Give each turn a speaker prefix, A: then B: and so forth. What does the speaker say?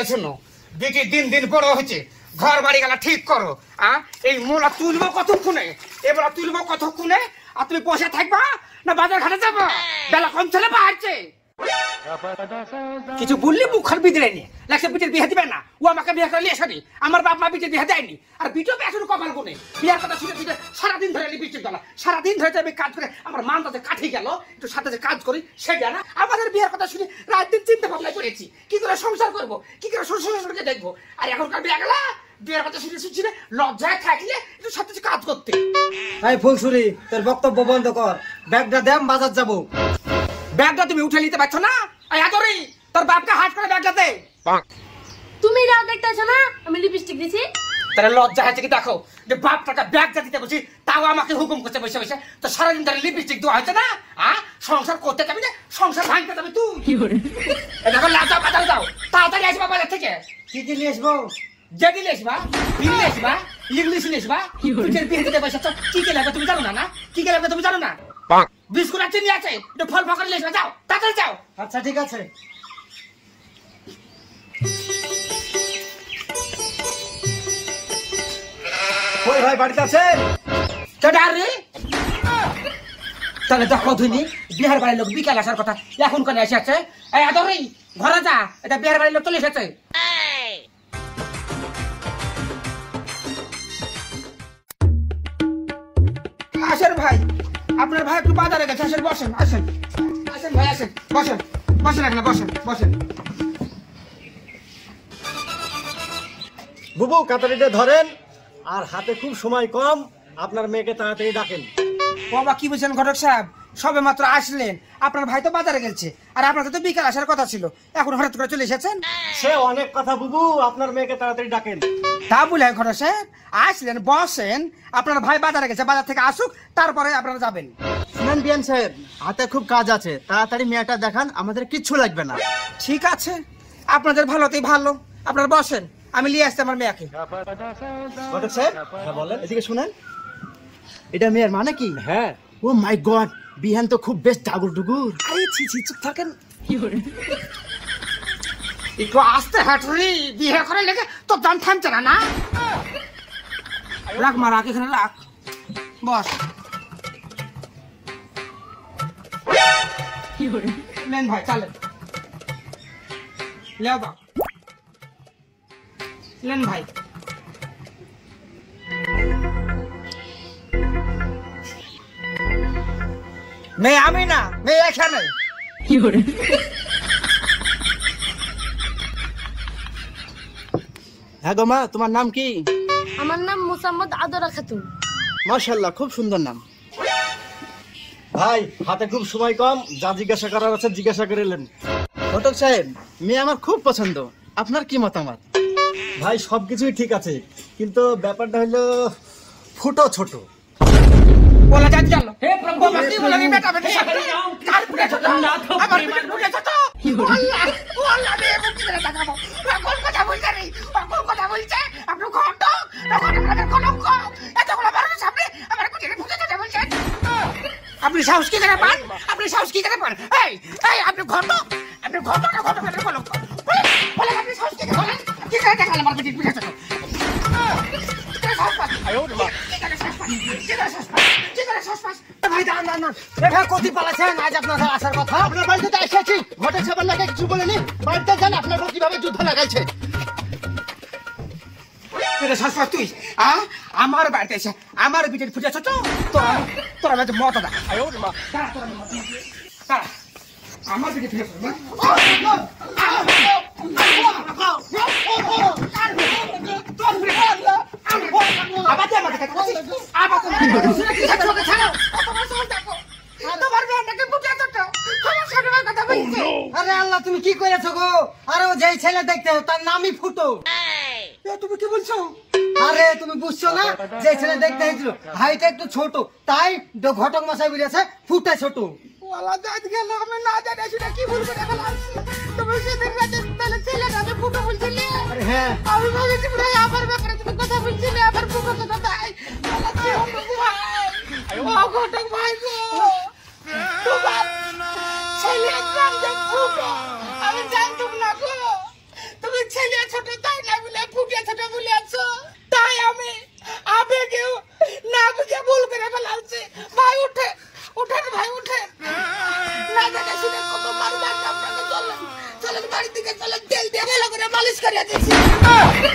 A: শোনো, দেখি দিন দিন বড় হচ্ছে, ঘর বাড়ি গেলা ঠিক করো। এই মোলা তুলবো কতক্ষণে, এবার তুলবো কতক্ষণে, আর তুমি বসে থাকবা না বাজার ঘাটে যাবো? বেলা কম ছেলে বাড়ছে, কিছু বললি মুখ খান বিদরে নি লাগছে, বিটের বিয়ে দিবে না, ও আমাকে বিয়ে করে নিয়ে আসেনি, আমার বাপ মা বিটের বিয়ে দেয়নি, আর বিটেও এখনো কপাল গুনে বিয়ের কথা শুনে শুনে সারাদিন ধরে লিপস্টিক দলা, সারাদিন ধরে আমি কাজ করে আমার মান তাতে কাঠি গেল, একটু সাথে যে কাজ করি সেটা না। আমাদের বিয়ের কথা শুনে রাত দিন চিন্তা ভাবনা করেছি কি করে সংসার করবো, কি করে শ্বশুরকে দেখবো, আর এখনকার বিয়ে গেলা বিয়ের কথা শুনে শুনছিলে লজ্জায় থাকলে একটু সাথে কাজ করতে।
B: এই ফুলছুরি, তোর বক্তব্য বন্ধ কর, ব্যাগটা দেম, বাজার যাবো।
A: ব্যাগটা তুমি উঠে নিতে পারছো না? আদরি তোর বাপকে হাত করে ব্যাগটা দে।
C: তুমি রাও দেখতেছো না আমি লিপস্টিক দিছি?
A: তাহলে লজ্জা হয়েছে কি দেখো যে বাপটাকে ব্যাগটা দিতে বলছি, তাও আমাকে হুকুম করছে বসে বসে, তো সারাদিন ধরে লিপস্টিক দেওয়া হয়েছে না? সংসার করতে যাবি না, সংসার ভাঙতে যাবি তুই। দেখো লাজা বাজারে যাও, তাড়াতাড়ি আসবা বাজার থেকে।
B: কি কি নিয়ে আসবো?
A: যেদি লেসবা, হিন্দি লেসবা, ইংলিশ লেসবা, পিঠের বিয়ে দিতে বসে কি কে লাগবে তুমি জানো না? না কি কে লাগবে তুমি জানো না? বিস্কুট আর চিনি আছে, একটু ফল ফাঁকড় লেসবা, যাও তাড়াতাড়ি যাও।
B: আচ্ছা ঠিক আছে। ওই ভাই বাড়িতে আছেন?
A: রে তাহলে দেখো তুমি বিহার বাড়ির লোক বিকাল আসার কথা এখন কেন এসে আছে? এই আদরি ঘরে যা, এটা বিহার বাড়ির লোক চলে এসেছে। আসেন ভাই, আপনার ভাই একটু বাজারে গেছে, আসেন বসেন, আসেন আসেন ভাই, আসেন বসেন, বসেন এখানে বসেন, বসেন।
B: বুবু কাতারিটা ধরেন, আর হাতে খুব সময় কম, আপনার মেয়েকে তাড়াতাড়ি ডাকেন।
A: বাবা কি বলছেন ঘটক সাহেব, সবে মাত্র আসলেন, আপনার ভাই তো বাজারে গেছে, আর আপনাদের তো বিকাল আসার কথা ছিল, এখন হঠাৎ করে চলে এসেছেন।
B: সে অনেক কথা বুবু, আপনার মেয়েকে তাড়াতাড়ি ডাকেন।
A: তা বলে ঘটক সাহেব আসলেন, বসেন, আপনার ভাই বাজারে গেছে, বাজার থেকে আসুক তারপরে আপনারা যাবেন।
B: শুনেন বিয়ান সাহেব, হাতে খুব কাজ আছে, তাড়াতাড়ি মেয়েটা দেখান, আমাদের কিচ্ছু লাগবে না।
A: ঠিক আছে, আপনাদের ভালোতেই ভালো, আপনারা বসেন, আমি নিয়ে আসছি আমার মেয়েকে।
B: ঘটক সাহেব বলেন, এদিকে শুনেন, এটা মেয়ের মানে কি? হ্যাঁ। ও মাই গড, বিহান তো খুব বেশ ডাগুর ডুগুর।
A: আরে ছি ছি, চুপ থাকেন, একটু আস্তে হাঁটুরি, বিয়ে করে লেগে তো দাম থামছে না। না রাখ মা, রাখ এখানে রাখ, বস। নেন ভাই চালেন, লেও বাপ, নেন ভাই। মেয়ে আমি না, মেয়ে এখানে।
B: হ্যাঁ গো মা, তোমার নাম কি?
C: আমার নাম মোসাম্মদ আদরা খাতুন।
B: মাশাআল্লাহ, খুব সুন্দর নাম। ভাই হাতে খুব সময় কম, যা জিজ্ঞাসা করার আছে জিজ্ঞাসা করে এলেন। ঘটক সাহেব, মেয়ে আমার খুব পছন্দ, আপনার কি মতামত? ভাই সবকিছুই ঠিক আছে, কিন্তু ব্যাপারটা হলো ফুটো ছোট।
A: বলা যায় জানো, হে প্রভু মাসি বলা নি বেটা বেটা কার পুরে ছোট, আমার পুরে ছোট। আল্লাহ ও আল্লাহ, রে মুক্তি করে দেখাবো। কোন কথা বলছে রে, কোন কথা বলছে? আপনি ঘন্ট আমাদের কলঙ্ক, এতগুলো মানুষের সামনে আমার কুটিরে পুজো দিতে বলছেন। আপনি সাহস কি করে পান? আপনি সাহস কি করে পান? এই এই আপনি ঘন্ট না ঘন্ট আমাদের কলঙ্ক বলে, আপনি সাহস কি করে বলেন? কি করে দেখালে আমার কুটিরে পুজো ছোট?
B: আসার কথা আপনার বাড়িতে এসেছি, ঘটক সাহেবের লাগে কিছু বলেনি, বাড়িতে যান, আপনার বউ কিভাবে যুদ্ধ লাগাইছে।
A: তুই আমার বাড়িতে এসে আমার বিটের ফুটে ছোট, তোর আমি মত দা আমার বিটে ফুটে
B: আরে আল্লাহ, তুমি কি করেছো গো? আরে ও যেই ছেলে দেখতে তার নামই ফুটো।
A: তুমি কি বলছো?
B: আরে তুমি বুঝছো না, যে ছেলে দেখতে হয়েছিল হাইটা একটু ছোট, তাই ঘটক মশাই বলেছে ফুটে ছোট।
A: আমি না জানি সেটা কি বলবো, তুমি সেদিন তাহলে ছেলে না ফুটো বলছিলে।
B: হ্যাঁ
A: আমি ভাবছি আমার ব্যাপারে তুমি কথা বলছিলে, আমার ফুটো কথা তাই ঘটক ভাই গো, তোমার ছেলের নাম যে ফুটো, আমি জানতাম না গো, তুমি ছেলে মারিয়া দিছি